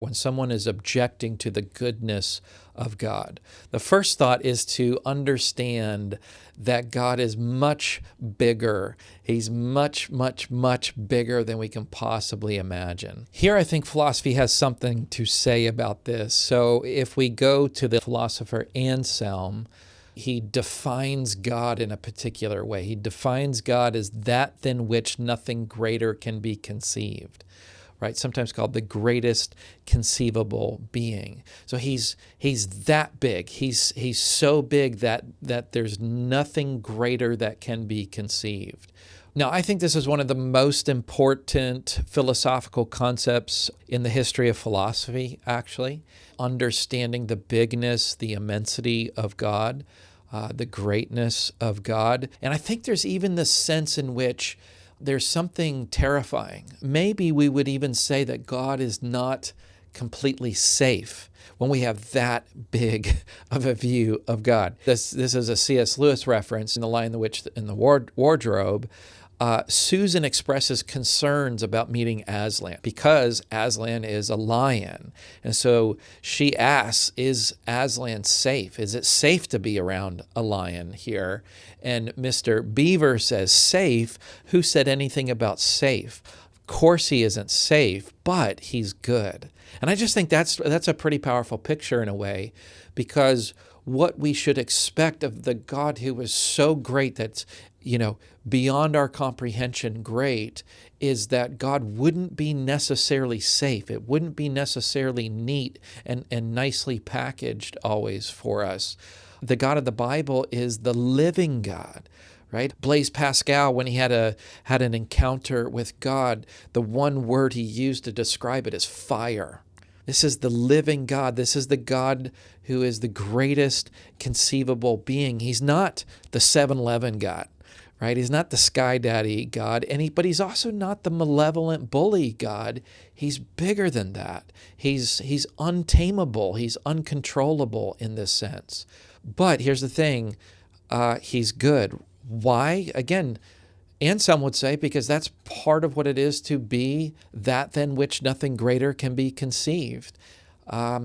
when someone is objecting to the goodness of God. The first thought is to understand that God is much bigger. He's much, much, much bigger than we can possibly imagine. Here, I think philosophy has something to say about this. So if we go to the philosopher Anselm, he defines God in a particular way. He defines God as that than which nothing greater can be conceived. Right, sometimes called the greatest conceivable being. So he's that big. He's so big that there's nothing greater that can be conceived. Now, I think this is one of the most important philosophical concepts in the history of philosophy, actually. Understanding the bigness, the immensity of God, the greatness of God. And I think there's even the sense in which there's something terrifying. Maybe we would even say that God is not completely safe when we have that big of a view of God. This is a C.S. Lewis reference in The Lion, the Witch, and the Wardrobe. Susan expresses concerns about meeting Aslan because Aslan is a lion. And so she asks, is Aslan safe? Is it safe to be around a lion here? And Mr. Beaver says, safe? Who said anything about safe? Of course he isn't safe, but he's good. And I just think that's a pretty powerful picture in a way, because what we should expect of the God who is so great that's, beyond our comprehension great, is that God wouldn't be necessarily safe. It wouldn't be necessarily neat and nicely packaged always for us. The God of the Bible is the living God, right? Blaise Pascal, when he had an encounter with God, the one word he used to describe it is fire. This is the living God. This is the God who is the greatest conceivable being. He's not the 7-Eleven God, right? He's not the Sky Daddy God, but he's also not the malevolent bully God. He's bigger than that. He's untamable. He's uncontrollable in this sense. But here's the thing, he's good. Why? Again, Anselm would say, because that's part of what it is to be that than which nothing greater can be conceived.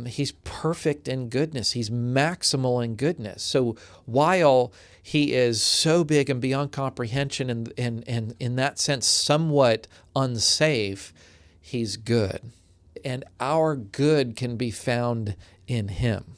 He's perfect in goodness. He's maximal in goodness. So while he is so big and beyond comprehension and in that sense somewhat unsafe, he's good. And our good can be found in him.